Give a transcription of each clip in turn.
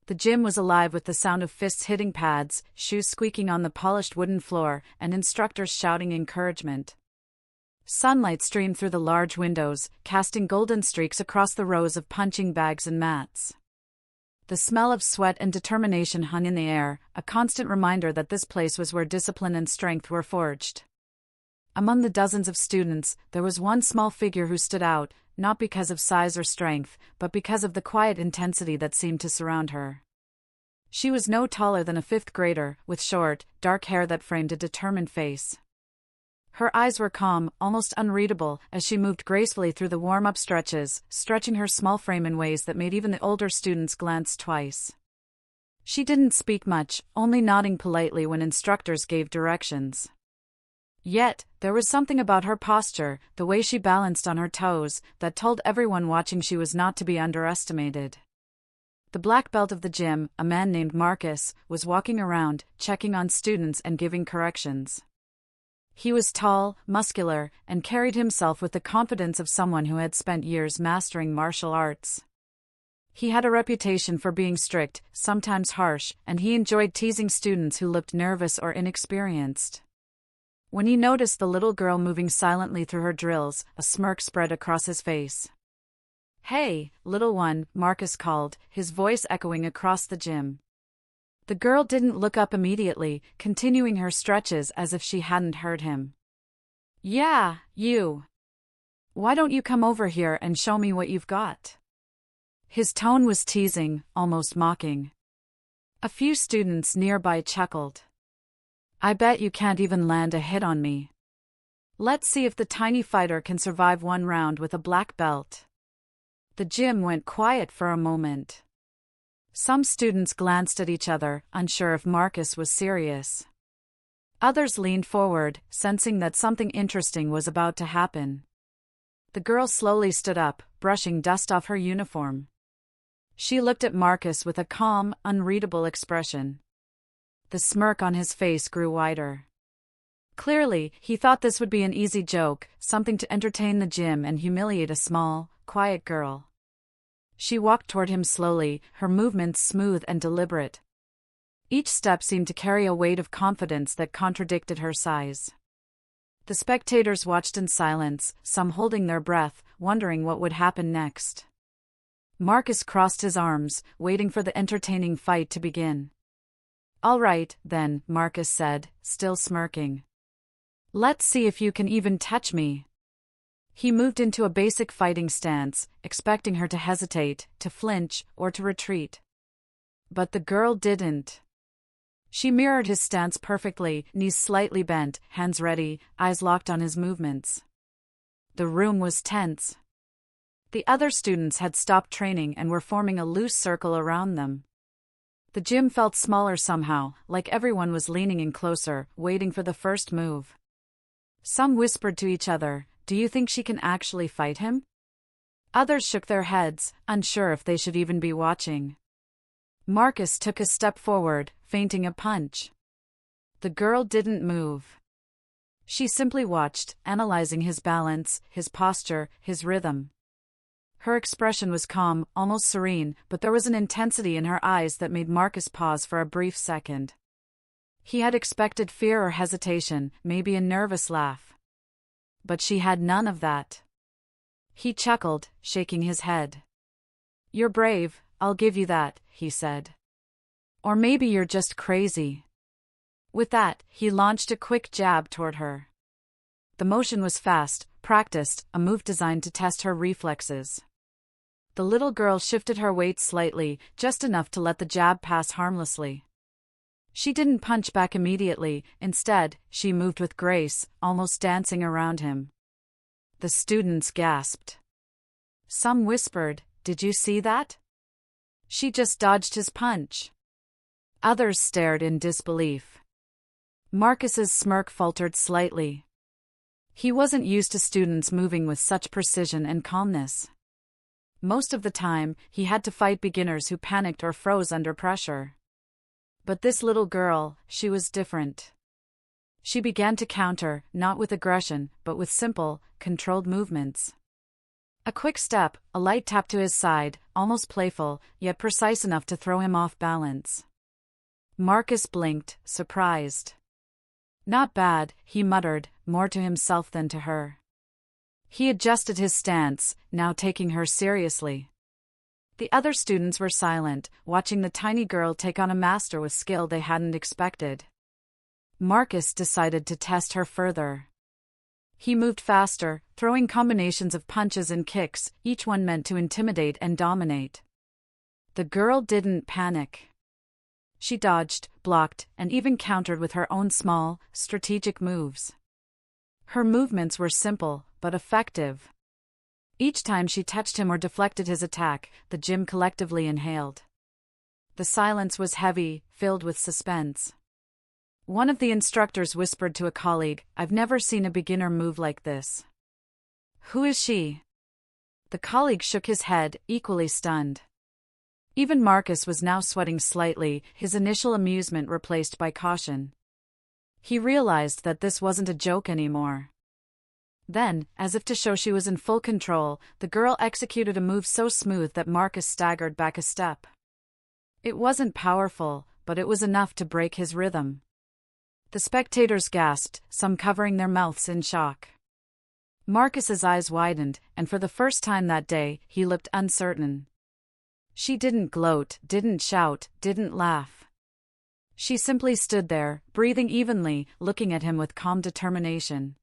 The gym was alive with the sound of fists hitting pads, shoes squeaking on the polished wooden floor, and instructors shouting encouragement. Sunlight streamed through the large windows, casting golden streaks across the rows of punching bags and mats. The smell of sweat and determination hung in the air, a constant reminder that this place was where discipline and strength were forged. Among the dozens of students, there was one small figure who stood out, not because of size or strength, but because of the quiet intensity that seemed to surround her. She was no taller than a fifth grader, with short, dark hair that framed a determined face. Her eyes were calm, almost unreadable, as she moved gracefully through the warm-up stretches, stretching her small frame in ways that made even the older students glance twice. She didn't speak much, only nodding politely when instructors gave directions. Yet, there was something about her posture, the way she balanced on her toes, that told everyone watching she was not to be underestimated. The black belt of the gym, a man named Marcus, was walking around, checking on students and giving corrections. He was tall, muscular, and carried himself with the confidence of someone who had spent years mastering martial arts. He had a reputation for being strict, sometimes harsh, and he enjoyed teasing students who looked nervous or inexperienced. When he noticed the little girl moving silently through her drills, a smirk spread across his face. "Hey, little one," Marcus called, his voice echoing across the gym. The girl didn't look up immediately, continuing her stretches as if she hadn't heard him. "Yeah, you. Why don't you come over here and show me what you've got?" His tone was teasing, almost mocking. A few students nearby chuckled. "I bet you can't even land a hit on me. Let's see if the tiny fighter can survive one round with a black belt." The gym went quiet for a moment. Some students glanced at each other, unsure if Marcus was serious. Others leaned forward, sensing that something interesting was about to happen. The girl slowly stood up, brushing dust off her uniform. She looked at Marcus with a calm, unreadable expression. The smirk on his face grew wider. Clearly, he thought this would be an easy joke, something to entertain the gym and humiliate a small, quiet girl. She walked toward him slowly, her movements smooth and deliberate. Each step seemed to carry a weight of confidence that contradicted her size. The spectators watched in silence, some holding their breath, wondering what would happen next. Marcus crossed his arms, waiting for the entertaining fight to begin. "All right, then," Marcus said, still smirking. "Let's see if you can even touch me." He moved into a basic fighting stance, expecting her to hesitate, to flinch, or to retreat. But the girl didn't. She mirrored his stance perfectly, knees slightly bent, hands ready, eyes locked on his movements. The room was tense. The other students had stopped training and were forming a loose circle around them. The gym felt smaller somehow, like everyone was leaning in closer, waiting for the first move. Some whispered to each other, "Do you think she can actually fight him?" Others shook their heads, unsure if they should even be watching. Marcus took a step forward, feinting a punch. The girl didn't move. She simply watched, analyzing his balance, his posture, his rhythm. Her expression was calm, almost serene, but there was an intensity in her eyes that made Marcus pause for a brief second. He had expected fear or hesitation, maybe a nervous laugh. But she had none of that. He chuckled, shaking his head. "You're brave, I'll give you that," he said. "Or maybe you're just crazy." With that, he launched a quick jab toward her. The motion was fast, practiced, a move designed to test her reflexes. The little girl shifted her weight slightly, just enough to let the jab pass harmlessly. She didn't punch back immediately, instead, she moved with grace, almost dancing around him. The students gasped. Some whispered, "Did you see that? She just dodged his punch." Others stared in disbelief. Marcus's smirk faltered slightly. He wasn't used to students moving with such precision and calmness. Most of the time, he had to fight beginners who panicked or froze under pressure. But this little girl, she was different. She began to counter, not with aggression, but with simple, controlled movements. A quick step, a light tap to his side, almost playful, yet precise enough to throw him off balance. Marcus blinked, surprised. Not bad, he muttered, more to himself than to her. He adjusted his stance, now taking her seriously. The other students were silent, watching the tiny girl take on a master with skill they hadn't expected. Marcus decided to test her further. He moved faster, throwing combinations of punches and kicks, each one meant to intimidate and dominate. The girl didn't panic. She dodged, blocked, and even countered with her own small, strategic moves. Her movements were simple, but effective. Each time she touched him or deflected his attack, the gym collectively inhaled. The silence was heavy, filled with suspense. One of the instructors whispered to a colleague, "I've never seen a beginner move like this." "Who is she?" The colleague shook his head, equally stunned. Even Marcus was now sweating slightly, his initial amusement replaced by caution. He realized that this wasn't a joke anymore. Then, as if to show she was in full control, the girl executed a move so smooth that Marcus staggered back a step. It wasn't powerful, but it was enough to break his rhythm. The spectators gasped, some covering their mouths in shock. Marcus's eyes widened, and for the first time that day, he looked uncertain. She didn't gloat, didn't shout, didn't laugh. She simply stood there, breathing evenly, looking at him with calm determination.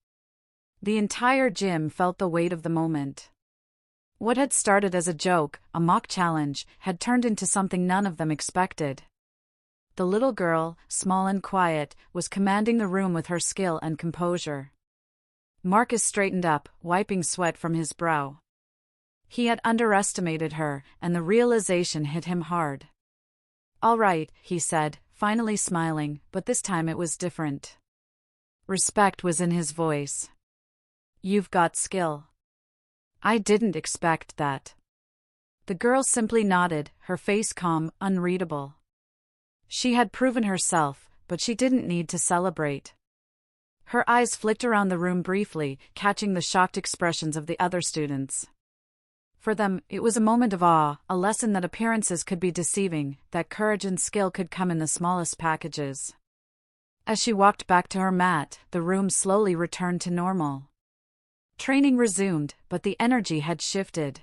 The entire gym felt the weight of the moment. What had started as a joke, a mock challenge, had turned into something none of them expected. The little girl, small and quiet, was commanding the room with her skill and composure. Marcus straightened up, wiping sweat from his brow. He had underestimated her, and the realization hit him hard. "All right," he said, finally smiling, but this time it was different. Respect was in his voice. "You've got skill." "I didn't expect that." The girl simply nodded, her face calm, unreadable. She had proven herself, but she didn't need to celebrate. Her eyes flicked around the room briefly, catching the shocked expressions of the other students. For them, it was a moment of awe, a lesson that appearances could be deceiving, that courage and skill could come in the smallest packages. As she walked back to her mat, the room slowly returned to normal. Training resumed, but the energy had shifted.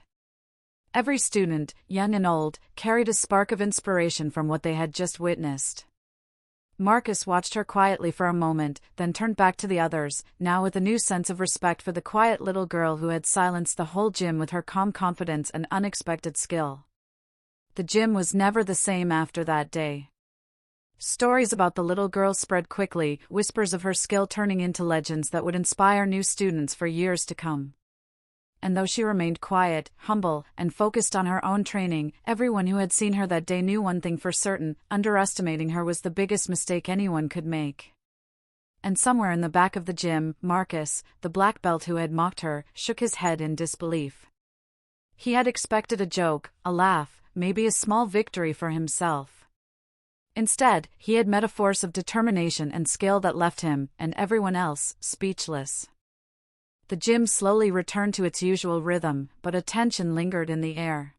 Every student, young and old, carried a spark of inspiration from what they had just witnessed. Marcus watched her quietly for a moment, then turned back to the others, now with a new sense of respect for the quiet little girl who had silenced the whole gym with her calm confidence and unexpected skill. The gym was never the same after that day. Stories about the little girl spread quickly, whispers of her skill turning into legends that would inspire new students for years to come. And though she remained quiet, humble, and focused on her own training, everyone who had seen her that day knew one thing for certain: underestimating her was the biggest mistake anyone could make. And somewhere in the back of the gym, Marcus, the black belt who had mocked her, shook his head in disbelief. He had expected a joke, a laugh, maybe a small victory for himself. Instead, he had met a force of determination and skill that left him, and everyone else, speechless. The gym slowly returned to its usual rhythm, but a tension lingered in the air.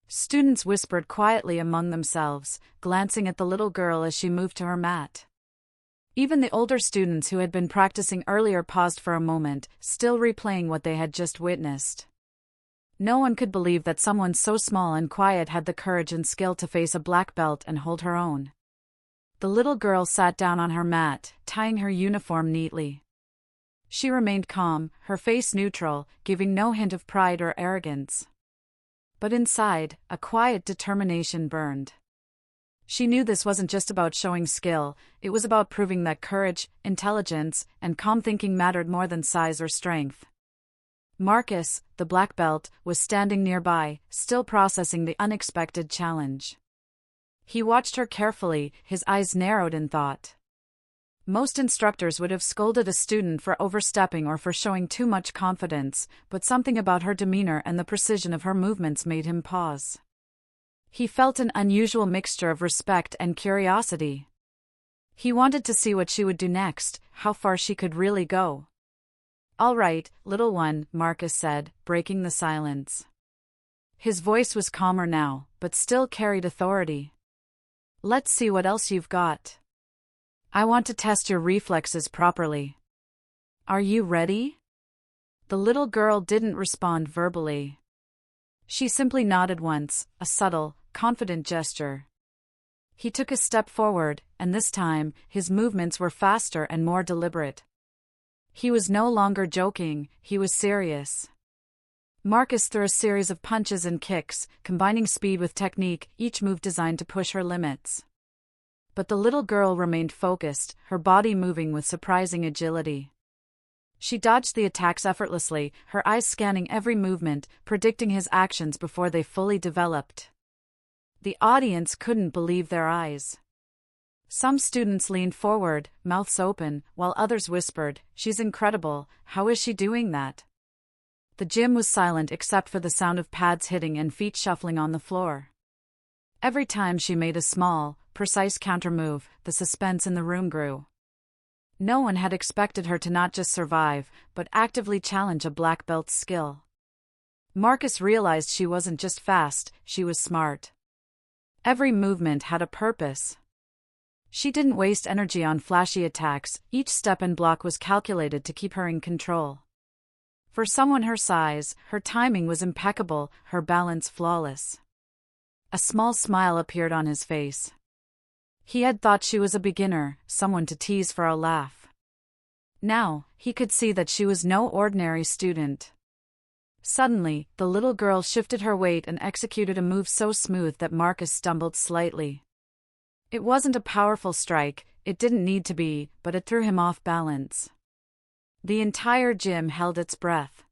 Students whispered quietly among themselves, glancing at the little girl as she moved to her mat. Even the older students who had been practicing earlier paused for a moment, still replaying what they had just witnessed. No one could believe that someone so small and quiet had the courage and skill to face a black belt and hold her own. The little girl sat down on her mat, tying her uniform neatly. She remained calm, her face neutral, giving no hint of pride or arrogance. But inside, a quiet determination burned. She knew this wasn't just about showing skill, it was about proving that courage, intelligence, and calm thinking mattered more than size or strength. Marcus, the black belt, was standing nearby, still processing the unexpected challenge. He watched her carefully, his eyes narrowed in thought. Most instructors would have scolded a student for overstepping or for showing too much confidence, but something about her demeanor and the precision of her movements made him pause. He felt an unusual mixture of respect and curiosity. He wanted to see what she would do next, how far she could really go. "All right, little one," Marcus said, breaking the silence. His voice was calmer now, but still carried authority. "Let's see what else you've got. I want to test your reflexes properly. Are you ready?" The little girl didn't respond verbally. She simply nodded once, a subtle, confident gesture. He took a step forward, and this time, his movements were faster and more deliberate. He was no longer joking, he was serious. Marcus threw a series of punches and kicks, combining speed with technique, each move designed to push her limits. But the little girl remained focused, her body moving with surprising agility. She dodged the attacks effortlessly, her eyes scanning every movement, predicting his actions before they fully developed. The audience couldn't believe their eyes. Some students leaned forward, mouths open, while others whispered, "She's incredible, how is she doing that?" The gym was silent except for the sound of pads hitting and feet shuffling on the floor. Every time she made a small, precise counter move, the suspense in the room grew. No one had expected her to not just survive, but actively challenge a black belt's skill. Marcus realized she wasn't just fast, she was smart. Every movement had a purpose. She didn't waste energy on flashy attacks, each step and block was calculated to keep her in control. For someone her size, her timing was impeccable, her balance flawless. A small smile appeared on his face. He had thought she was a beginner, someone to tease for a laugh. Now, he could see that she was no ordinary student. Suddenly, the little girl shifted her weight and executed a move so smooth that Marcus stumbled slightly. It wasn't a powerful strike, it didn't need to be, but it threw him off balance. The entire gym held its breath.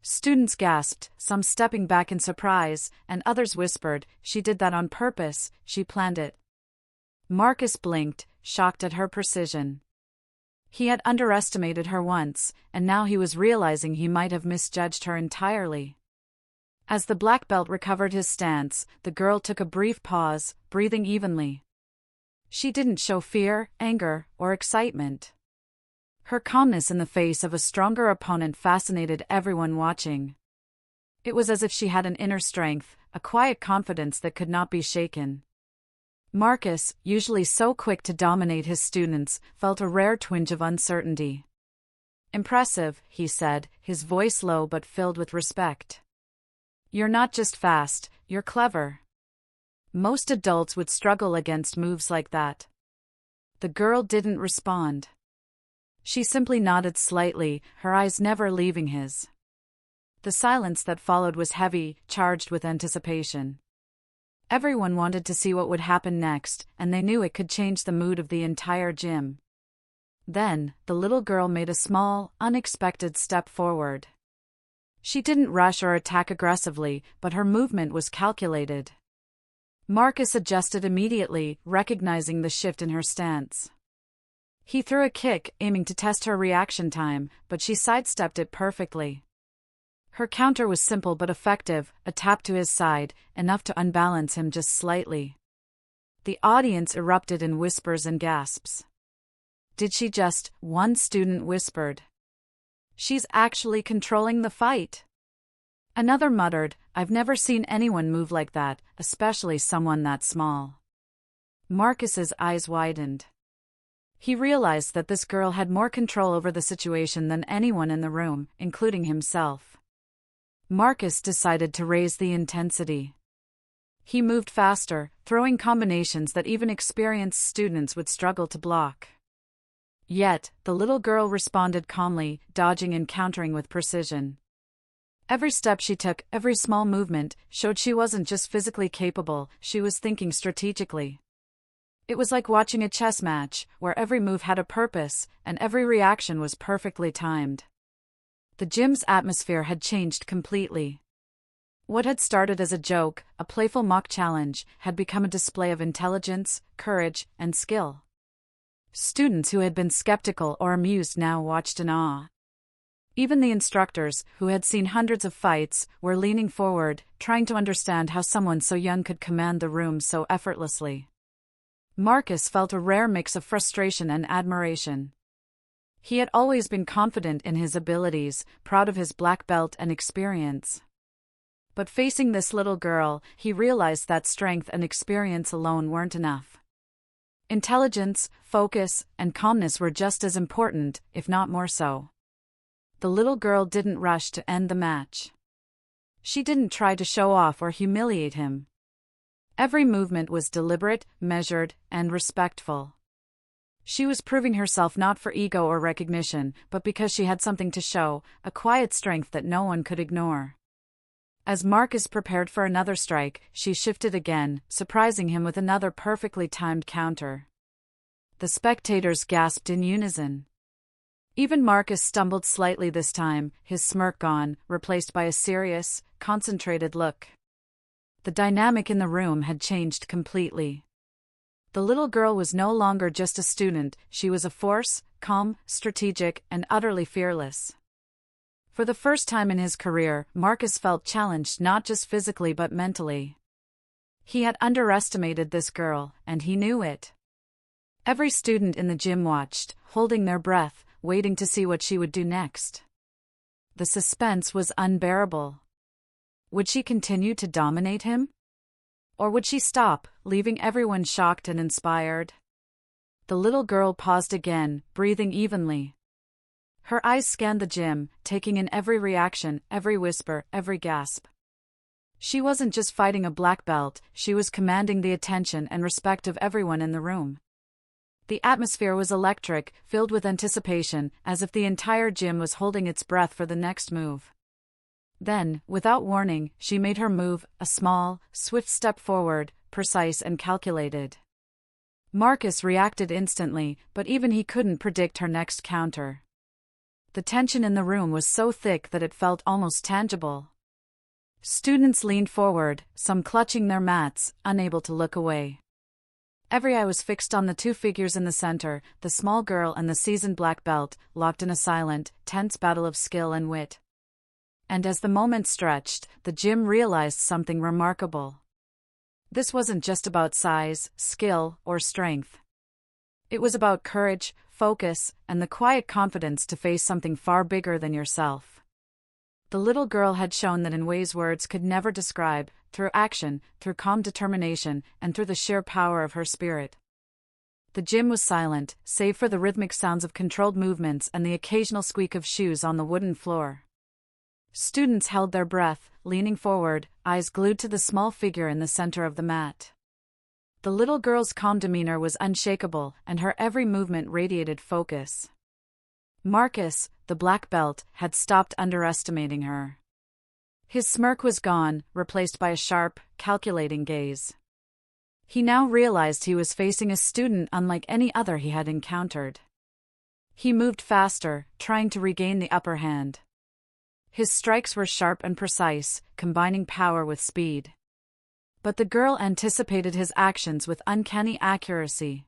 Students gasped, some stepping back in surprise, and others whispered, "She did that on purpose, she planned it." Marcus blinked, shocked at her precision. He had underestimated her once, and now he was realizing he might have misjudged her entirely. As the black belt recovered his stance, the girl took a brief pause, breathing evenly. She didn't show fear, anger, or excitement. Her calmness in the face of a stronger opponent fascinated everyone watching. It was as if she had an inner strength, a quiet confidence that could not be shaken. Marcus, usually so quick to dominate his students, felt a rare twinge of uncertainty. "Impressive," he said, his voice low but filled with respect. "You're not just fast, you're clever. Most adults would struggle against moves like that." The girl didn't respond. She simply nodded slightly, her eyes never leaving his. The silence that followed was heavy, charged with anticipation. Everyone wanted to see what would happen next, and they knew it could change the mood of the entire gym. Then, the little girl made a small, unexpected step forward. She didn't rush or attack aggressively, but her movement was calculated. Marcus adjusted immediately, recognizing the shift in her stance. He threw a kick, aiming to test her reaction time, but she sidestepped it perfectly. Her counter was simple but effective, a tap to his side, enough to unbalance him just slightly. The audience erupted in whispers and gasps. "Did she just," one student whispered. "She's actually controlling the fight." Another muttered, "I've never seen anyone move like that, especially someone that small." Marcus's eyes widened. He realized that this girl had more control over the situation than anyone in the room, including himself. Marcus decided to raise the intensity. He moved faster, throwing combinations that even experienced students would struggle to block. Yet, the little girl responded calmly, dodging and countering with precision. Every step she took, every small movement, showed she wasn't just physically capable, she was thinking strategically. It was like watching a chess match, where every move had a purpose, and every reaction was perfectly timed. The gym's atmosphere had changed completely. What had started as a joke, a playful mock challenge, had become a display of intelligence, courage, and skill. Students who had been skeptical or amused now watched in awe. Even the instructors, who had seen hundreds of fights, were leaning forward, trying to understand how someone so young could command the room so effortlessly. Marcus felt a rare mix of frustration and admiration. He had always been confident in his abilities, proud of his black belt and experience. But facing this little girl, he realized that strength and experience alone weren't enough. Intelligence, focus, and calmness were just as important, if not more so. The little girl didn't rush to end the match. She didn't try to show off or humiliate him. Every movement was deliberate, measured, and respectful. She was proving herself not for ego or recognition, but because she had something to show, a quiet strength that no one could ignore. As Marcus prepared for another strike, she shifted again, surprising him with another perfectly timed counter. The spectators gasped in unison. Even Marcus stumbled slightly this time, his smirk gone, replaced by a serious, concentrated look. The dynamic in the room had changed completely. The little girl was no longer just a student, she was a force, calm, strategic, and utterly fearless. For the first time in his career, Marcus felt challenged not just physically but mentally. He had underestimated this girl, and he knew it. Every student in the gym watched, holding their breath, waiting to see what she would do next. The suspense was unbearable. Would she continue to dominate him? Or would she stop, leaving everyone shocked and inspired? The little girl paused again, breathing evenly. Her eyes scanned the gym, taking in every reaction, every whisper, every gasp. She wasn't just fighting a black belt, she was commanding the attention and respect of everyone in the room. The atmosphere was electric, filled with anticipation, as if the entire gym was holding its breath for the next move. Then, without warning, she made her move, a small, swift step forward, precise and calculated. Marcus reacted instantly, but even he couldn't predict her next counter. The tension in the room was so thick that it felt almost tangible. Students leaned forward, some clutching their mats, unable to look away. Every eye was fixed on the two figures in the center, the small girl and the seasoned black belt, locked in a silent, tense battle of skill and wit. And as the moment stretched, the gym realized something remarkable. This wasn't just about size, skill, or strength. It was about courage, focus, and the quiet confidence to face something far bigger than yourself. The little girl had shown that in ways words could never describe, through action, through calm determination, and through the sheer power of her spirit. The gym was silent, save for the rhythmic sounds of controlled movements and the occasional squeak of shoes on the wooden floor. Students held their breath, leaning forward, eyes glued to the small figure in the center of the mat. The little girl's calm demeanor was unshakable, and her every movement radiated focus. Marcus, the black belt, had stopped underestimating her. His smirk was gone, replaced by a sharp, calculating gaze. He now realized he was facing a student unlike any other he had encountered. He moved faster, trying to regain the upper hand. His strikes were sharp and precise, combining power with speed. But the girl anticipated his actions with uncanny accuracy.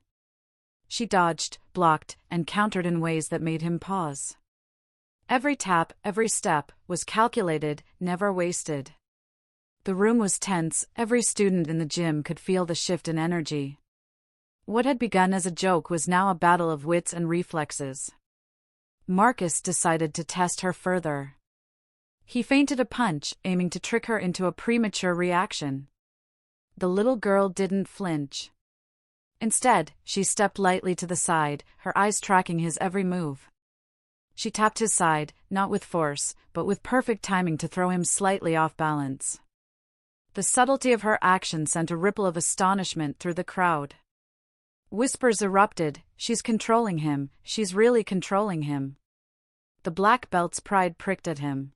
She dodged, blocked, and countered in ways that made him pause. Every tap, every step, was calculated, never wasted. The room was tense, every student in the gym could feel the shift in energy. What had begun as a joke was now a battle of wits and reflexes. Marcus decided to test her further. He feinted a punch, aiming to trick her into a premature reaction. The little girl didn't flinch. Instead, she stepped lightly to the side, her eyes tracking his every move. She tapped his side, not with force, but with perfect timing to throw him slightly off balance. The subtlety of her action sent a ripple of astonishment through the crowd. Whispers erupted, "She's controlling him, she's really controlling him." The black belt's pride pricked at him.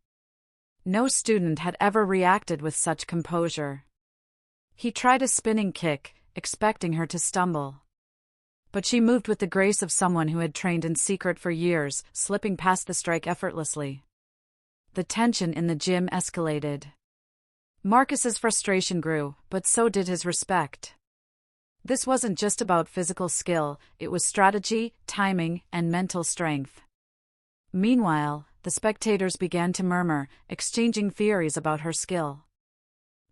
No student had ever reacted with such composure. He tried a spinning kick, expecting her to stumble. But she moved with the grace of someone who had trained in secret for years, slipping past the strike effortlessly. The tension in the gym escalated. Marcus's frustration grew, but so did his respect. This wasn't just about physical skill, it was strategy, timing, and mental strength. Meanwhile, the spectators began to murmur, exchanging theories about her skill.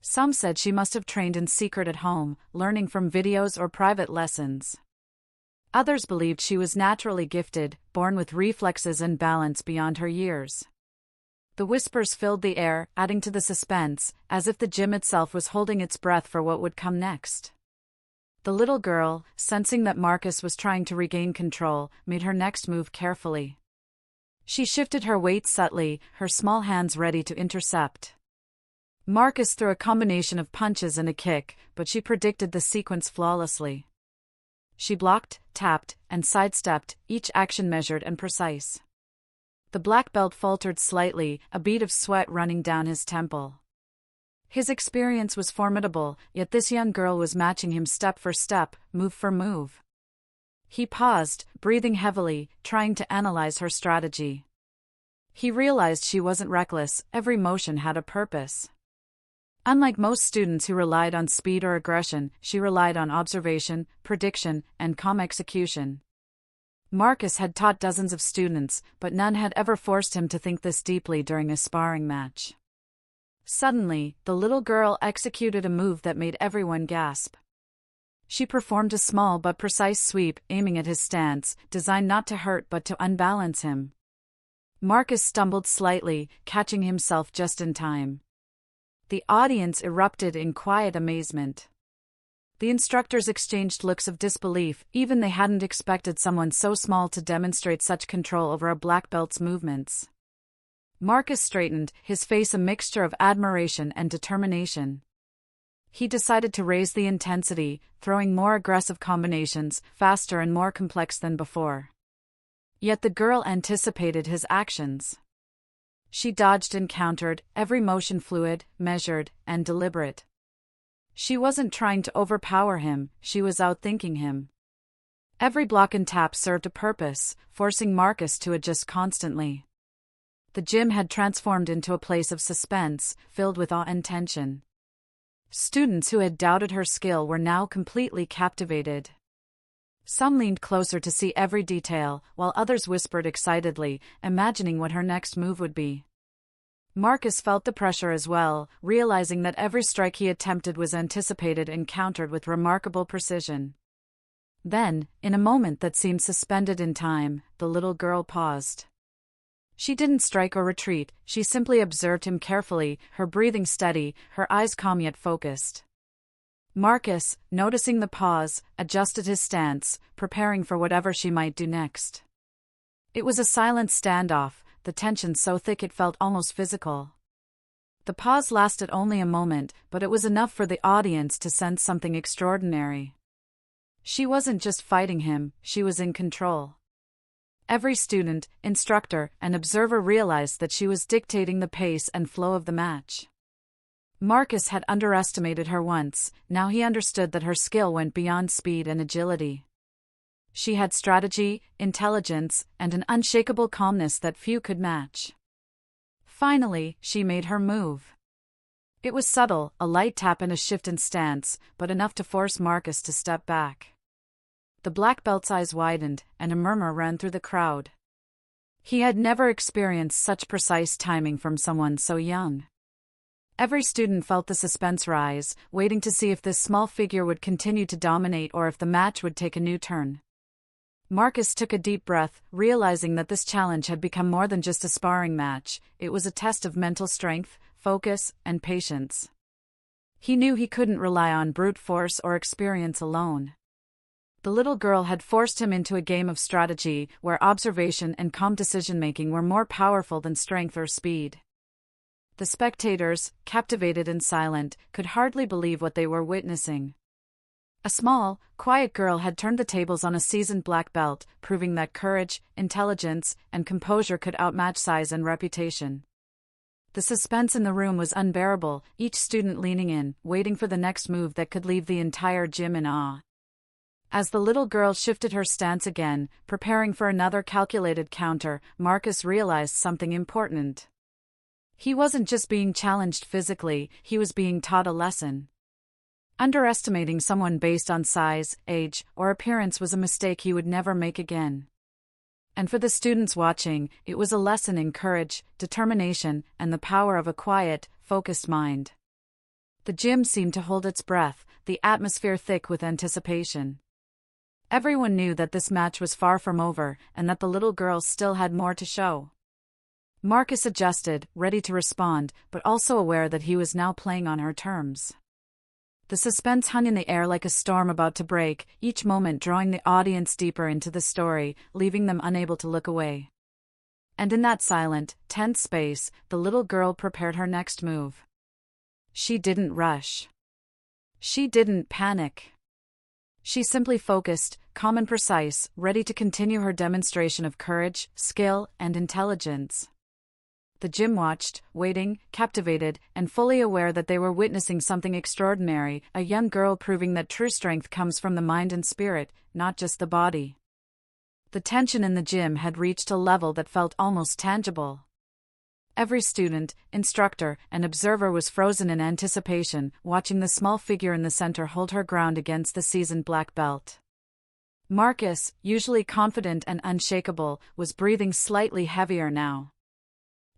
Some said she must have trained in secret at home, learning from videos or private lessons. Others believed she was naturally gifted, born with reflexes and balance beyond her years. The whispers filled the air, adding to the suspense, as if the gym itself was holding its breath for what would come next. The little girl, sensing that Marcus was trying to regain control, made her next move carefully. She shifted her weight subtly, her small hands ready to intercept. Marcus threw a combination of punches and a kick, but she predicted the sequence flawlessly. She blocked, tapped, and sidestepped, each action measured and precise. The black belt faltered slightly, a bead of sweat running down his temple. His experience was formidable, yet this young girl was matching him step for step, move for move. He paused, breathing heavily, trying to analyze her strategy. He realized she wasn't reckless, every motion had a purpose. Unlike most students who relied on speed or aggression, she relied on observation, prediction, and calm execution. Marcus had taught dozens of students, but none had ever forced him to think this deeply during a sparring match. Suddenly, the little girl executed a move that made everyone gasp. She performed a small but precise sweep, aiming at his stance, designed not to hurt but to unbalance him. Marcus stumbled slightly, catching himself just in time. The audience erupted in quiet amazement. The instructors exchanged looks of disbelief, even they hadn't expected someone so small to demonstrate such control over a black belt's movements. Marcus straightened, his face a mixture of admiration and determination. He decided to raise the intensity, throwing more aggressive combinations, faster and more complex than before. Yet the girl anticipated his actions. She dodged and countered, every motion fluid, measured, and deliberate. She wasn't trying to overpower him, she was outthinking him. Every block and tap served a purpose, forcing Marcus to adjust constantly. The gym had transformed into a place of suspense, filled with awe and tension. Students who had doubted her skill were now completely captivated. Some leaned closer to see every detail, while others whispered excitedly, imagining what her next move would be. Marcus felt the pressure as well, realizing that every strike he attempted was anticipated and countered with remarkable precision. Then, in a moment that seemed suspended in time, the little girl paused. She didn't strike or retreat, she simply observed him carefully, her breathing steady, her eyes calm yet focused. Marcus, noticing the pause, adjusted his stance, preparing for whatever she might do next. It was a silent standoff, the tension so thick it felt almost physical. The pause lasted only a moment, but it was enough for the audience to sense something extraordinary. She wasn't just fighting him, she was in control. Every student, instructor, and observer realized that she was dictating the pace and flow of the match. Marcus had underestimated her once, now he understood that her skill went beyond speed and agility. She had strategy, intelligence, and an unshakable calmness that few could match. Finally, she made her move. It was subtle, a light tap and a shift in stance, but enough to force Marcus to step back. The black belt's eyes widened, and a murmur ran through the crowd. He had never experienced such precise timing from someone so young. Every student felt the suspense rise, waiting to see if this small figure would continue to dominate or if the match would take a new turn. Marcus took a deep breath, realizing that this challenge had become more than just a sparring match, it was a test of mental strength, focus, and patience. He knew he couldn't rely on brute force or experience alone. The little girl had forced him into a game of strategy, where observation and calm decision-making were more powerful than strength or speed. The spectators, captivated and silent, could hardly believe what they were witnessing. A small, quiet girl had turned the tables on a seasoned black belt, proving that courage, intelligence, and composure could outmatch size and reputation. The suspense in the room was unbearable, each student leaning in, waiting for the next move that could leave the entire gym in awe. As the little girl shifted her stance again, preparing for another calculated counter, Marcus realized something important. He wasn't just being challenged physically, he was being taught a lesson. Underestimating someone based on size, age, or appearance was a mistake he would never make again. And for the students watching, it was a lesson in courage, determination, and the power of a quiet, focused mind. The gym seemed to hold its breath, the atmosphere thick with anticipation. Everyone knew that this match was far from over, and that the little girl still had more to show. Marcus adjusted, ready to respond, but also aware that he was now playing on her terms. The suspense hung in the air like a storm about to break, each moment drawing the audience deeper into the story, leaving them unable to look away. And in that silent, tense space, the little girl prepared her next move. She didn't rush. She didn't panic. She simply focused, calm and precise, ready to continue her demonstration of courage, skill, and intelligence. The gym watched, waiting, captivated, and fully aware that they were witnessing something extraordinary, a young girl proving that true strength comes from the mind and spirit, not just the body. The tension in the gym had reached a level that felt almost tangible. Every student, instructor, and observer was frozen in anticipation, watching the small figure in the center hold her ground against the seasoned black belt. Marcus, usually confident and unshakable, was breathing slightly heavier now.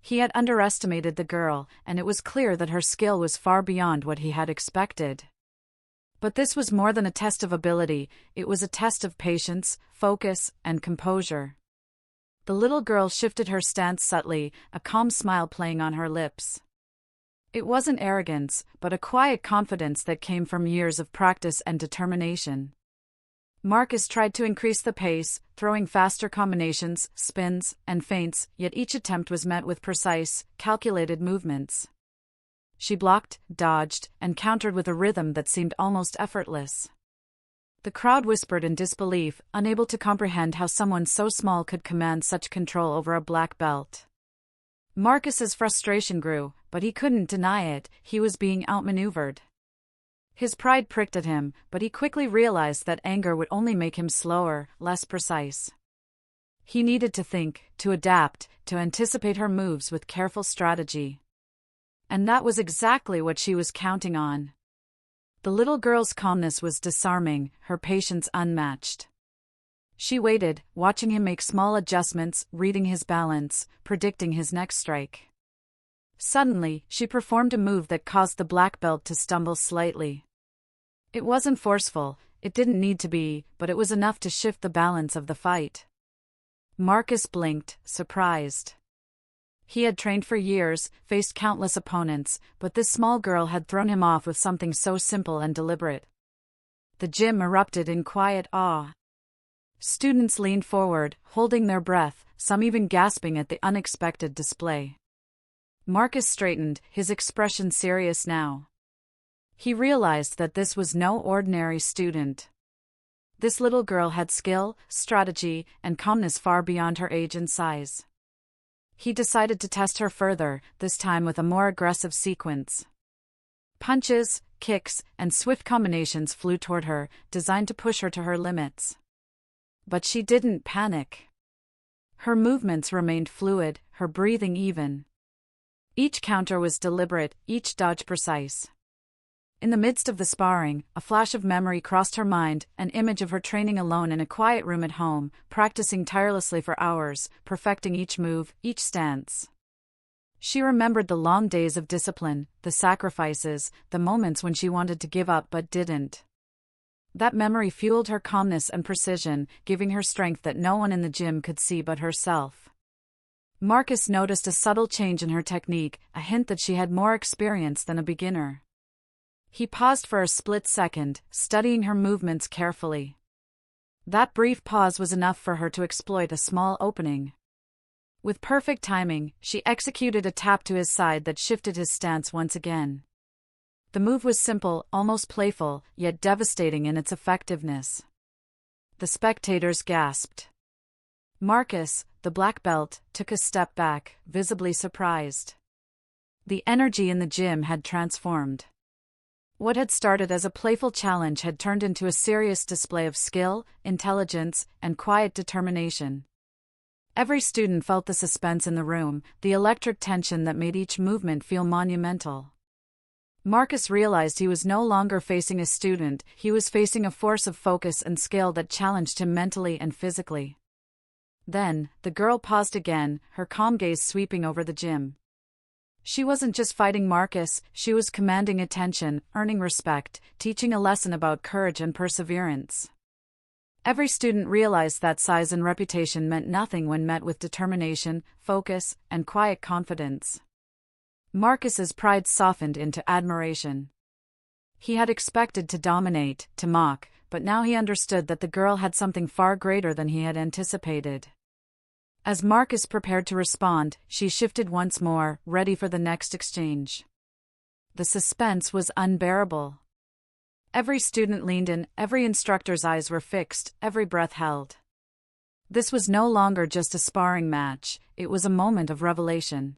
He had underestimated the girl, and it was clear that her skill was far beyond what he had expected. But this was more than a test of ability, it was a test of patience, focus, and composure. The little girl shifted her stance subtly, a calm smile playing on her lips. It wasn't arrogance, but a quiet confidence that came from years of practice and determination. Marcus tried to increase the pace, throwing faster combinations, spins, and feints, yet each attempt was met with precise, calculated movements. She blocked, dodged, and countered with a rhythm that seemed almost effortless. The crowd whispered in disbelief, unable to comprehend how someone so small could command such control over a black belt. Marcus's frustration grew, but he couldn't deny it, he was being outmaneuvered. His pride pricked at him, but he quickly realized that anger would only make him slower, less precise. He needed to think, to adapt, to anticipate her moves with careful strategy. And that was exactly what she was counting on. The little girl's calmness was disarming, her patience unmatched. She waited, watching him make small adjustments, reading his balance, predicting his next strike. Suddenly, she performed a move that caused the black belt to stumble slightly. It wasn't forceful, it didn't need to be, but it was enough to shift the balance of the fight. Marcus blinked, surprised. He had trained for years, faced countless opponents, but this small girl had thrown him off with something so simple and deliberate. The gym erupted in quiet awe. Students leaned forward, holding their breath, some even gasping at the unexpected display. Marcus straightened, his expression serious now. He realized that this was no ordinary student. This little girl had skill, strategy, and calmness far beyond her age and size. He decided to test her further, this time with a more aggressive sequence. Punches, kicks, and swift combinations flew toward her, designed to push her to her limits. But she didn't panic. Her movements remained fluid, her breathing even. Each counter was deliberate, each dodge precise. In the midst of the sparring, a flash of memory crossed her mind, an image of her training alone in a quiet room at home, practicing tirelessly for hours, perfecting each move, each stance. She remembered the long days of discipline, the sacrifices, the moments when she wanted to give up but didn't. That memory fueled her calmness and precision, giving her strength that no one in the gym could see but herself. Marcus noticed a subtle change in her technique, a hint that she had more experience than a beginner. He paused for a split second, studying her movements carefully. That brief pause was enough for her to exploit a small opening. With perfect timing, she executed a tap to his side that shifted his stance once again. The move was simple, almost playful, yet devastating in its effectiveness. The spectators gasped. Marcus, the black belt, took a step back, visibly surprised. The energy in the gym had transformed. What had started as a playful challenge had turned into a serious display of skill, intelligence, and quiet determination. Every student felt the suspense in the room, the electric tension that made each movement feel monumental. Marcus realized he was no longer facing a student, he was facing a force of focus and skill that challenged him mentally and physically. Then, the girl paused again, her calm gaze sweeping over the gym. She wasn't just fighting Marcus, she was commanding attention, earning respect, teaching a lesson about courage and perseverance. Every student realized that size and reputation meant nothing when met with determination, focus, and quiet confidence. Marcus's pride softened into admiration. He had expected to dominate, to mock, but now he understood that the girl had something far greater than he had anticipated. As Marcus prepared to respond, she shifted once more, ready for the next exchange. The suspense was unbearable. Every student leaned in, every instructor's eyes were fixed, every breath held. This was no longer just a sparring match, it was a moment of revelation.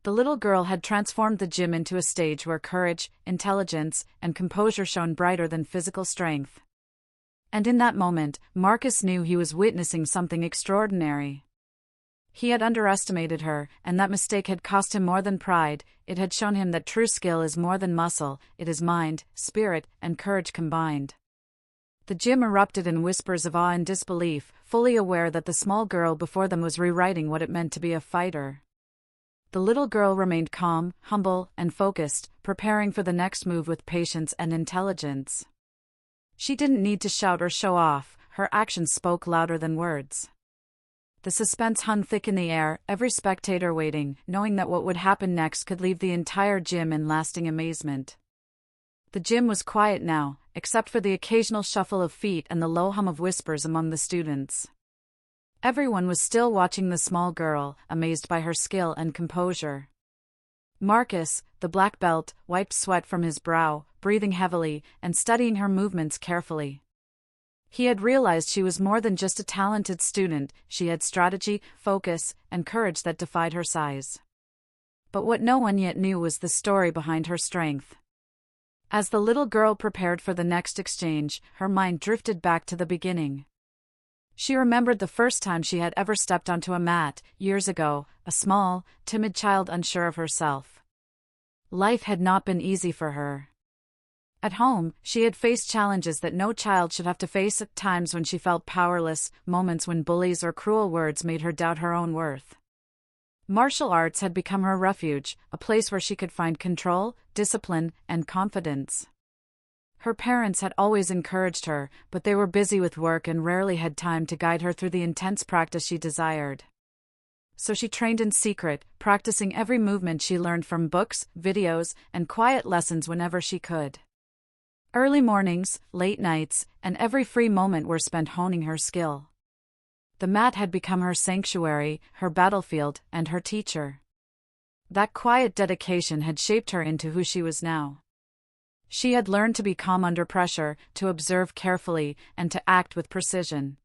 The little girl had transformed the gym into a stage where courage, intelligence, and composure shone brighter than physical strength. And in that moment, Marcus knew he was witnessing something extraordinary. He had underestimated her, and that mistake had cost him more than pride. It had shown him that true skill is more than muscle, it is mind, spirit, and courage combined. The gym erupted in whispers of awe and disbelief, fully aware that the small girl before them was rewriting what it meant to be a fighter. The little girl remained calm, humble, and focused, preparing for the next move with patience and intelligence. She didn't need to shout or show off, her actions spoke louder than words. The suspense hung thick in the air, every spectator waiting, knowing that what would happen next could leave the entire gym in lasting amazement. The gym was quiet now, except for the occasional shuffle of feet and the low hum of whispers among the students. Everyone was still watching the small girl, amazed by her skill and composure. Marcus, the black belt, wiped sweat from his brow, breathing heavily, and studying her movements carefully. He had realized she was more than just a talented student, she had strategy, focus, and courage that defied her size. But what no one yet knew was the story behind her strength. As the little girl prepared for the next exchange, her mind drifted back to the beginning. She remembered the first time she had ever stepped onto a mat, years ago, a small, timid child unsure of herself. Life had not been easy for her. At home, she had faced challenges that no child should have to face, at times when she felt powerless, moments when bullies or cruel words made her doubt her own worth. Martial arts had become her refuge, a place where she could find control, discipline, and confidence. Her parents had always encouraged her, but they were busy with work and rarely had time to guide her through the intense practice she desired. So she trained in secret, practicing every movement she learned from books, videos, and quiet lessons whenever she could. Early mornings, late nights, and every free moment were spent honing her skill. The mat had become her sanctuary, her battlefield, and her teacher. That quiet dedication had shaped her into who she was now. She had learned to be calm under pressure, to observe carefully, and to act with precision.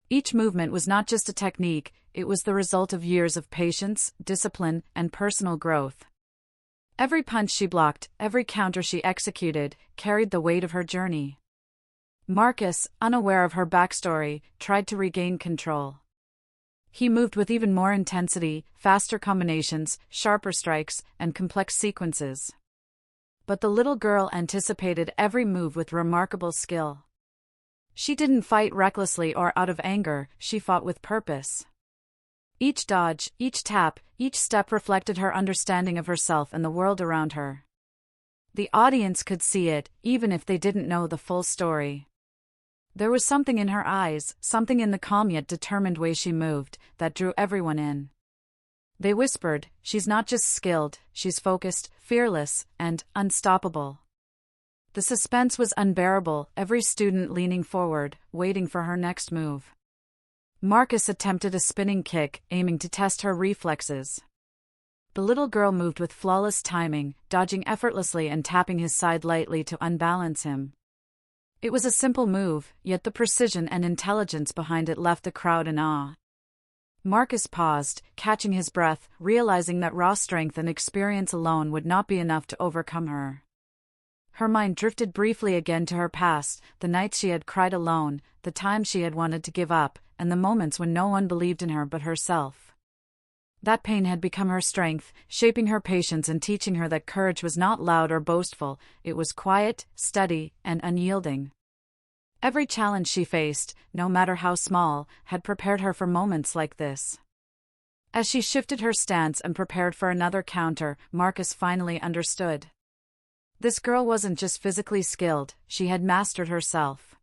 Each movement was not just a technique, it was the result of years of patience, discipline, and personal growth. Every punch she blocked, every counter she executed, carried the weight of her journey. Marcus, unaware of her backstory, tried to regain control. He moved with even more intensity, faster combinations, sharper strikes, and complex sequences. But the little girl anticipated every move with remarkable skill. She didn't fight recklessly or out of anger, she fought with purpose. Each dodge, each tap, each step reflected her understanding of herself and the world around her. The audience could see it, even if they didn't know the full story. There was something in her eyes, something in the calm yet determined way she moved, that drew everyone in. They whispered, "She's not just skilled, she's focused, fearless, and unstoppable." The suspense was unbearable, every student leaning forward, waiting for her next move. Marcus attempted a spinning kick, aiming to test her reflexes. The little girl moved with flawless timing, dodging effortlessly and tapping his side lightly to unbalance him. It was a simple move, yet the precision and intelligence behind it left the crowd in awe. Marcus paused, catching his breath, realizing that raw strength and experience alone would not be enough to overcome her. Her mind drifted briefly again to her past, the nights she had cried alone, the times she had wanted to give up, and the moments when no one believed in her but herself. That pain had become her strength, shaping her patience and teaching her that courage was not loud or boastful, it was quiet, steady, and unyielding. Every challenge she faced, no matter how small, had prepared her for moments like this. As she shifted her stance and prepared for another counter, Marcus finally understood. This girl wasn't just physically skilled, she had mastered herself.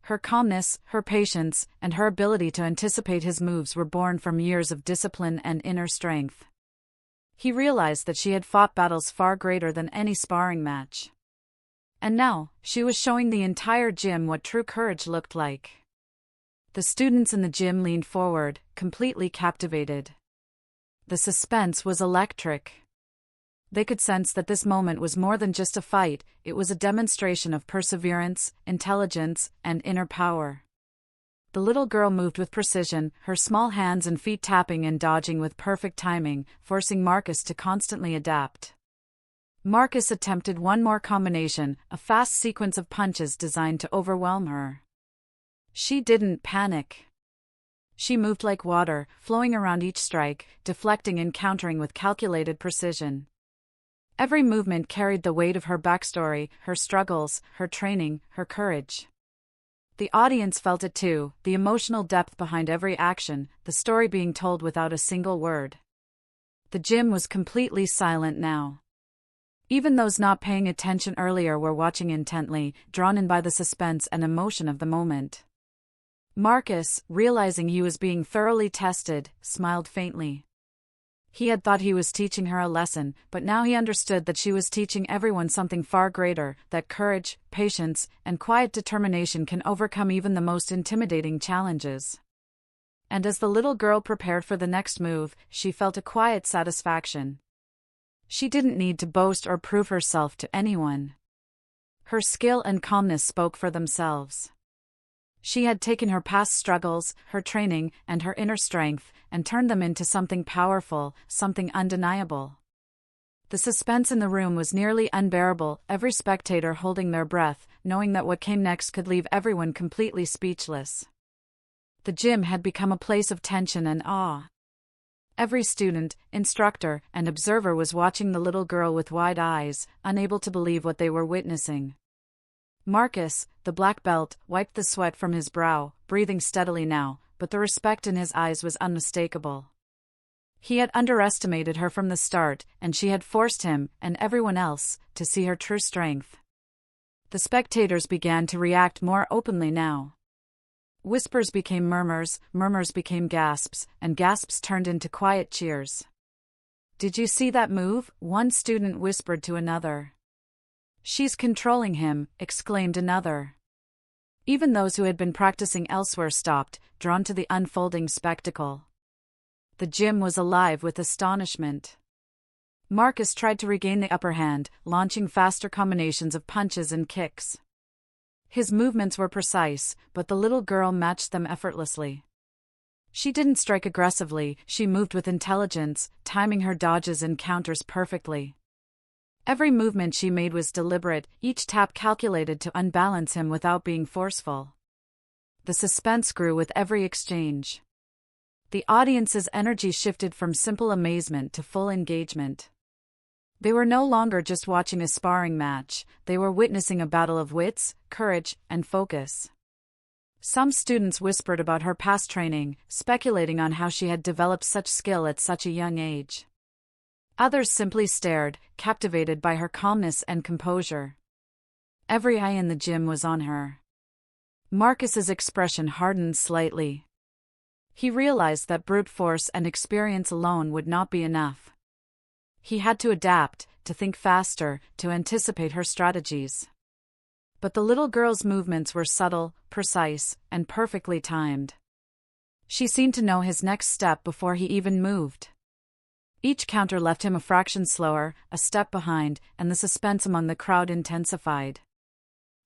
Her calmness, her patience, and her ability to anticipate his moves were born from years of discipline and inner strength. He realized that she had fought battles far greater than any sparring match. And now, she was showing the entire gym what true courage looked like. The students in the gym leaned forward, completely captivated. The suspense was electric. They could sense that this moment was more than just a fight, it was a demonstration of perseverance, intelligence, and inner power. The little girl moved with precision, her small hands and feet tapping and dodging with perfect timing, forcing Marcus to constantly adapt. Marcus attempted one more combination, a fast sequence of punches designed to overwhelm her. She didn't panic. She moved like water, flowing around each strike, deflecting and countering with calculated precision. Every movement carried the weight of her backstory, her struggles, her training, her courage. The audience felt it too, the emotional depth behind every action, the story being told without a single word. The gym was completely silent now. Even those not paying attention earlier were watching intently, drawn in by the suspense and emotion of the moment. Marcus, realizing he was being thoroughly tested, smiled faintly. He had thought he was teaching her a lesson, but now he understood that she was teaching everyone something far greater, that courage, patience, and quiet determination can overcome even the most intimidating challenges. And as the little girl prepared for the next move, she felt a quiet satisfaction. She didn't need to boast or prove herself to anyone. Her skill and calmness spoke for themselves. She had taken her past struggles, her training, and her inner strength, and turned them into something powerful, something undeniable. The suspense in the room was nearly unbearable, every spectator holding their breath, knowing that what came next could leave everyone completely speechless. The gym had become a place of tension and awe. Every student, instructor, and observer was watching the little girl with wide eyes, unable to believe what they were witnessing. Marcus, the black belt, wiped the sweat from his brow, breathing steadily now, but the respect in his eyes was unmistakable. He had underestimated her from the start, and she had forced him, and everyone else, to see her true strength. The spectators began to react more openly now. Whispers became murmurs, murmurs became gasps, and gasps turned into quiet cheers. "Did you see that move?" one student whispered to another. "She's controlling him," exclaimed another. Even those who had been practicing elsewhere stopped, drawn to the unfolding spectacle. The gym was alive with astonishment. Marcus tried to regain the upper hand, launching faster combinations of punches and kicks. His movements were precise, but the little girl matched them effortlessly. She didn't strike aggressively, she moved with intelligence, timing her dodges and counters perfectly. Every movement she made was deliberate, each tap calculated to unbalance him without being forceful. The suspense grew with every exchange. The audience's energy shifted from simple amazement to full engagement. They were no longer just watching a sparring match, they were witnessing a battle of wits, courage, and focus. Some students whispered about her past training, speculating on how she had developed such skill at such a young age. Others simply stared, captivated by her calmness and composure. Every eye in the gym was on her. Marcus's expression hardened slightly. He realized that brute force and experience alone would not be enough. He had to adapt, to think faster, to anticipate her strategies. But the little girl's movements were subtle, precise, and perfectly timed. She seemed to know his next step before he even moved. Each counter left him a fraction slower, a step behind, and the suspense among the crowd intensified.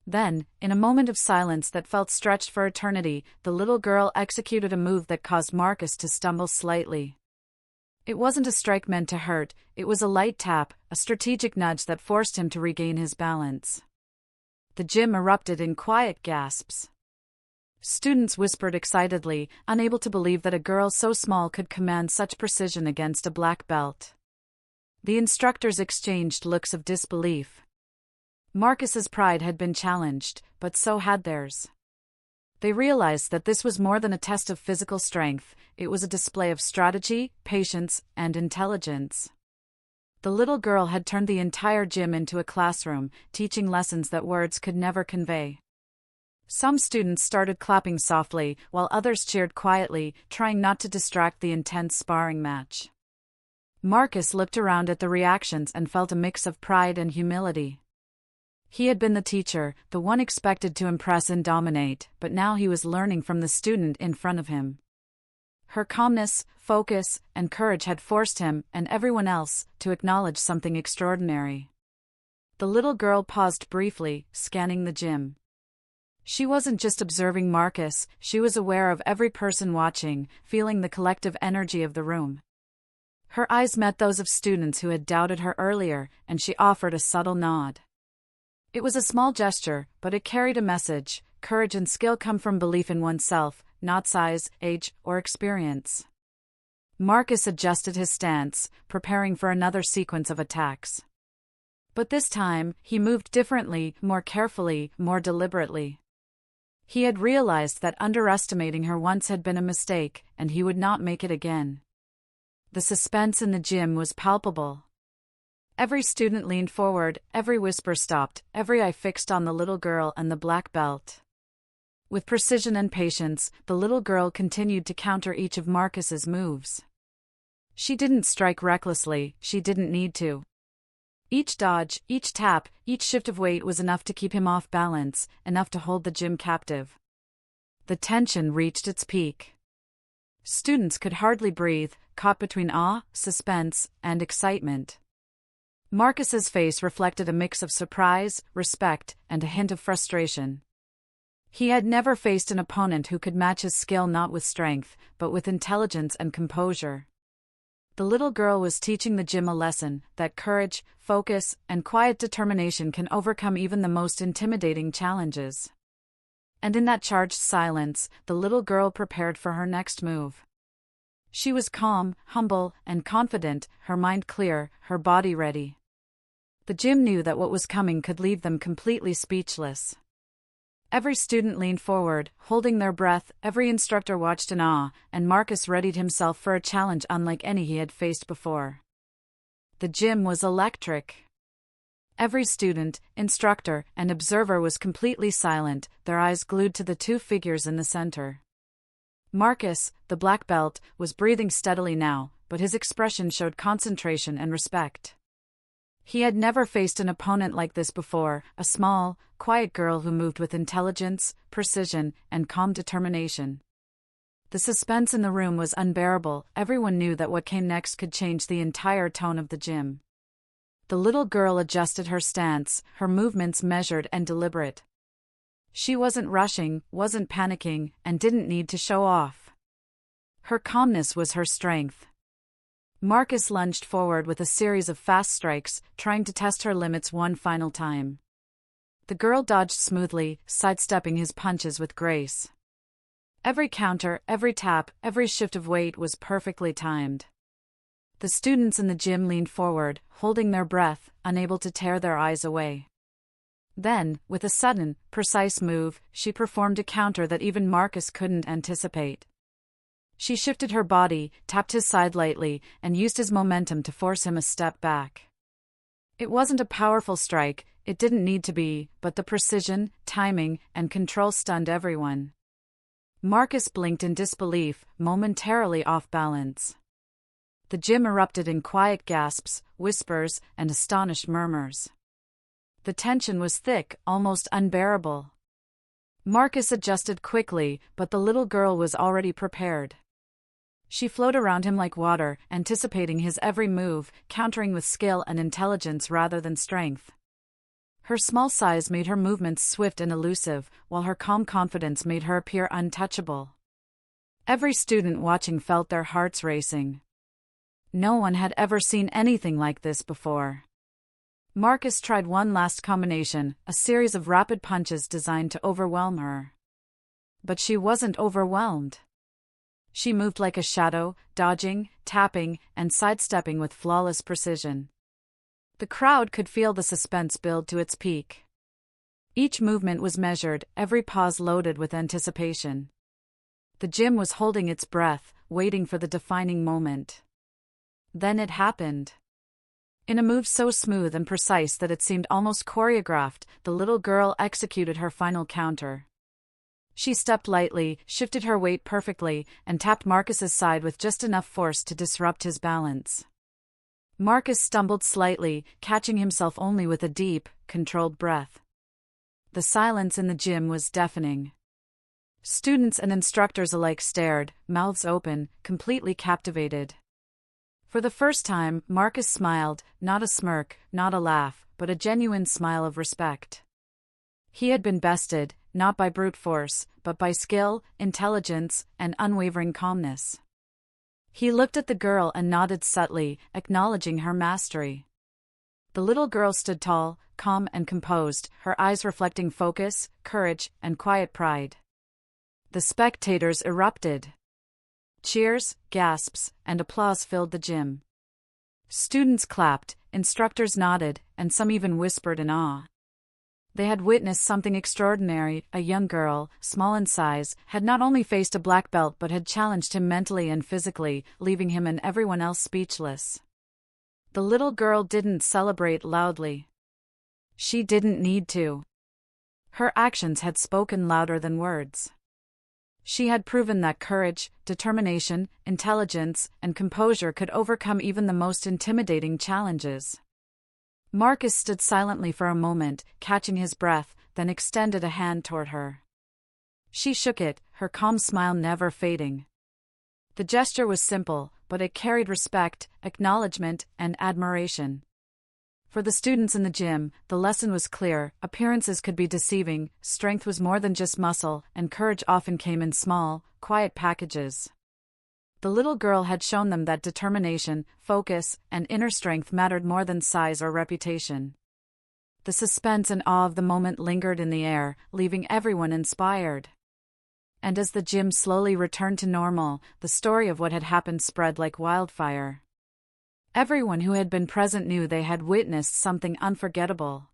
Then, in a moment of silence that felt stretched for eternity, the little girl executed a move that caused Marcus to stumble slightly. It wasn't a strike meant to hurt, it was a light tap, a strategic nudge that forced him to regain his balance. The gym erupted in quiet gasps. Students whispered excitedly, unable to believe that a girl so small could command such precision against a black belt. The instructors exchanged looks of disbelief. Marcus's pride had been challenged, but so had theirs. They realized that this was more than a test of physical strength, it was a display of strategy, patience, and intelligence. The little girl had turned the entire gym into a classroom, teaching lessons that words could never convey. Some students started clapping softly, while others cheered quietly, trying not to distract the intense sparring match. Marcus looked around at the reactions and felt a mix of pride and humility. He had been the teacher, the one expected to impress and dominate, but now he was learning from the student in front of him. Her calmness, focus, and courage had forced him, and everyone else, to acknowledge something extraordinary. The little girl paused briefly, scanning the gym. She wasn't just observing Marcus, she was aware of every person watching, feeling the collective energy of the room. Her eyes met those of students who had doubted her earlier, and she offered a subtle nod. It was a small gesture, but it carried a message. Courage and skill come from belief in oneself, not size, age, or experience. Marcus adjusted his stance, preparing for another sequence of attacks. But this time, he moved differently, more carefully, more deliberately. He had realized that underestimating her once had been a mistake, and he would not make it again. The suspense in the gym was palpable. Every student leaned forward, every whisper stopped, every eye fixed on the little girl and the black belt. With precision and patience, the little girl continued to counter each of Marcus's moves. She didn't strike recklessly, she didn't need to. Each dodge, each tap, each shift of weight was enough to keep him off balance, enough to hold the gym captive. The tension reached its peak. Students could hardly breathe, caught between awe, suspense, and excitement. Marcus's face reflected a mix of surprise, respect, and a hint of frustration. He had never faced an opponent who could match his skill not with strength, but with intelligence and composure. The little girl was teaching the gym a lesson, that courage, focus, and quiet determination can overcome even the most intimidating challenges. And in that charged silence, the little girl prepared for her next move. She was calm, humble, and confident, her mind clear, her body ready. The gym knew that what was coming could leave them completely speechless. Every student leaned forward, holding their breath, every instructor watched in awe, and Marcus readied himself for a challenge unlike any he had faced before. The gym was electric. Every student, instructor, and observer was completely silent, their eyes glued to the two figures in the center. Marcus, the black belt, was breathing steadily now, but his expression showed concentration and respect. He had never faced an opponent like this before, a small, quiet girl who moved with intelligence, precision, and calm determination. The suspense in the room was unbearable, everyone knew that what came next could change the entire tone of the gym. The little girl adjusted her stance, her movements measured and deliberate. She wasn't rushing, wasn't panicking, and didn't need to show off. Her calmness was her strength. Marcus lunged forward with a series of fast strikes, trying to test her limits one final time. The girl dodged smoothly, sidestepping his punches with grace. Every counter, every tap, every shift of weight was perfectly timed. The students in the gym leaned forward, holding their breath, unable to tear their eyes away. Then, with a sudden, precise move, she performed a counter that even Marcus couldn't anticipate. She shifted her body, tapped his side lightly, and used his momentum to force him a step back. It wasn't a powerful strike, it didn't need to be, but the precision, timing, and control stunned everyone. Marcus blinked in disbelief, momentarily off balance. The gym erupted in quiet gasps, whispers, and astonished murmurs. The tension was thick, almost unbearable. Marcus adjusted quickly, but the little girl was already prepared. She flowed around him like water, anticipating his every move, countering with skill and intelligence rather than strength. Her small size made her movements swift and elusive, while her calm confidence made her appear untouchable. Every student watching felt their hearts racing. No one had ever seen anything like this before. Marcus tried one last combination, a series of rapid punches designed to overwhelm her. But she wasn't overwhelmed. She moved like a shadow, dodging, tapping, and sidestepping with flawless precision. The crowd could feel the suspense build to its peak. Each movement was measured, every pause loaded with anticipation. The gym was holding its breath, waiting for the defining moment. Then it happened. In a move so smooth and precise that it seemed almost choreographed, the little girl executed her final counter. She stepped lightly, shifted her weight perfectly, and tapped Marcus's side with just enough force to disrupt his balance. Marcus stumbled slightly, catching himself only with a deep, controlled breath. The silence in the gym was deafening. Students and instructors alike stared, mouths open, completely captivated. For the first time, Marcus smiled, not a smirk, not a laugh, but a genuine smile of respect. He had been bested, not by brute force, but by skill, intelligence, and unwavering calmness. He looked at the girl and nodded subtly, acknowledging her mastery. The little girl stood tall, calm and composed, her eyes reflecting focus, courage, and quiet pride. The spectators erupted. Cheers, gasps, and applause filled the gym. Students clapped, instructors nodded, and some even whispered in awe. They had witnessed something extraordinary. A young girl, small in size, had not only faced a black belt but had challenged him mentally and physically, leaving him and everyone else speechless. The little girl didn't celebrate loudly. She didn't need to. Her actions had spoken louder than words. She had proven that courage, determination, intelligence, and composure could overcome even the most intimidating challenges. Marcus stood silently for a moment, catching his breath, then extended a hand toward her. She shook it, her calm smile never fading. The gesture was simple, but it carried respect, acknowledgement, and admiration. For the students in the gym, the lesson was clear: appearances could be deceiving, strength was more than just muscle, and courage often came in small, quiet packages. The little girl had shown them that determination, focus, and inner strength mattered more than size or reputation. The suspense and awe of the moment lingered in the air, leaving everyone inspired. And as the gym slowly returned to normal, the story of what had happened spread like wildfire. Everyone who had been present knew they had witnessed something unforgettable.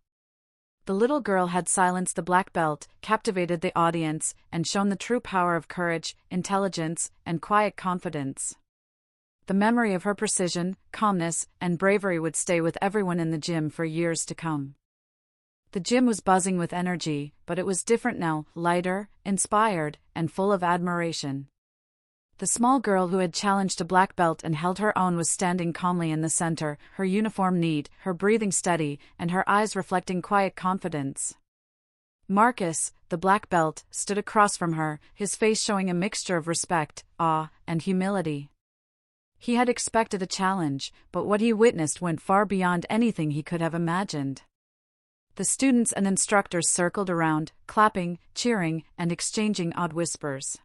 The little girl had silenced the black belt, captivated the audience, and shown the true power of courage, intelligence, and quiet confidence. The memory of her precision, calmness, and bravery would stay with everyone in the gym for years to come. The gym was buzzing with energy, but it was different now, lighter, inspired, and full of admiration. The small girl who had challenged a black belt and held her own was standing calmly in the center, her uniform neat, her breathing steady, and her eyes reflecting quiet confidence. Marcus, the black belt, stood across from her, his face showing a mixture of respect, awe, and humility. He had expected a challenge, but what he witnessed went far beyond anything he could have imagined. The students and instructors circled around, clapping, cheering, and exchanging odd whispers.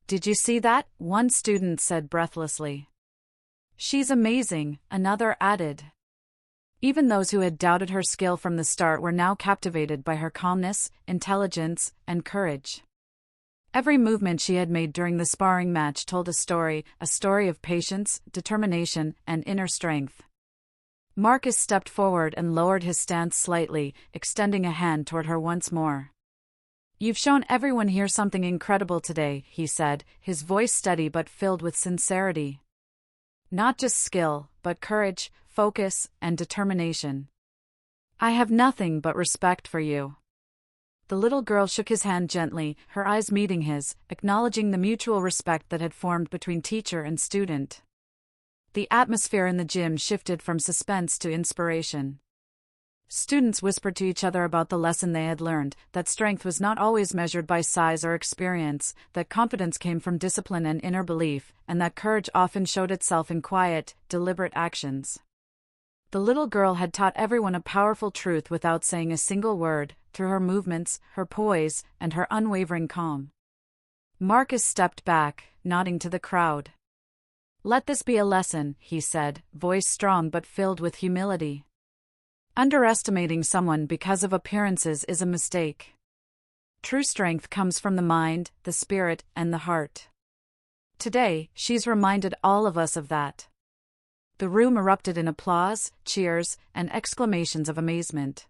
"Did you see that?" one student said breathlessly. "She's amazing," another added. Even those who had doubted her skill from the start were now captivated by her calmness, intelligence, and courage. Every movement she had made during the sparring match told a story of patience, determination, and inner strength. Marcus stepped forward and lowered his stance slightly, extending a hand toward her once more. "You've shown everyone here something incredible today," he said, his voice steady but filled with sincerity. "Not just skill, but courage, focus, and determination. I have nothing but respect for you." The little girl shook his hand gently, her eyes meeting his, acknowledging the mutual respect that had formed between teacher and student. The atmosphere in the gym shifted from suspense to inspiration. Students whispered to each other about the lesson they had learned, that strength was not always measured by size or experience, that confidence came from discipline and inner belief, and that courage often showed itself in quiet, deliberate actions. The little girl had taught everyone a powerful truth without saying a single word, through her movements, her poise, and her unwavering calm. Marcus stepped back, nodding to the crowd. "Let this be a lesson," he said, voice strong but filled with humility. "Underestimating someone because of appearances is a mistake. True strength comes from the mind, the spirit, and the heart. Today, she's reminded all of us of that." The room erupted in applause, cheers, and exclamations of amazement.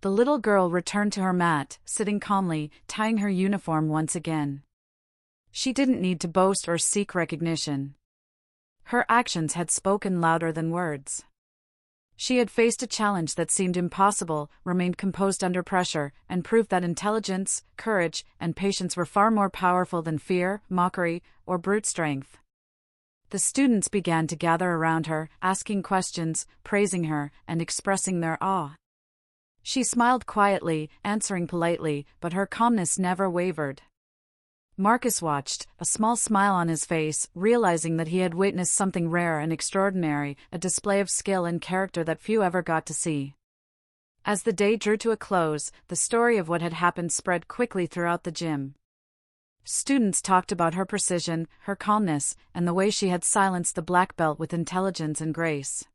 The little girl returned to her mat, sitting calmly, tying her uniform once again. She didn't need to boast or seek recognition. Her actions had spoken louder than words. She had faced a challenge that seemed impossible, remained composed under pressure, and proved that intelligence, courage, and patience were far more powerful than fear, mockery, or brute strength. The students began to gather around her, asking questions, praising her, and expressing their awe. She smiled quietly, answering politely, but her calmness never wavered. Marcus watched, a small smile on his face, realizing that he had witnessed something rare and extraordinary, a display of skill and character that few ever got to see. As the day drew to a close, the story of what had happened spread quickly throughout the gym. Students talked about her precision, her calmness, and the way she had silenced the black belt with intelligence and grace.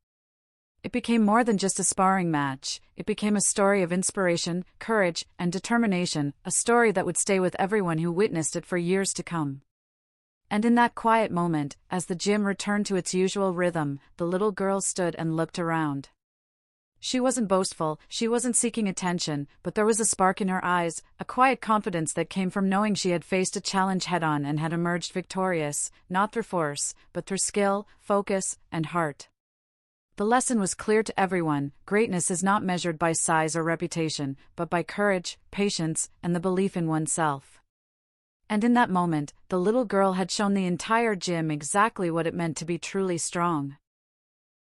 It became more than just a sparring match. It became a story of inspiration, courage, and determination, a story that would stay with everyone who witnessed it for years to come. And in that quiet moment, as the gym returned to its usual rhythm, the little girl stood and looked around. She wasn't boastful, she wasn't seeking attention, but there was a spark in her eyes, a quiet confidence that came from knowing she had faced a challenge head-on and had emerged victorious, not through force, but through skill, focus, and heart. The lesson was clear to everyone: greatness is not measured by size or reputation, but by courage, patience, and the belief in oneself. And in that moment, the little girl had shown the entire gym exactly what it meant to be truly strong.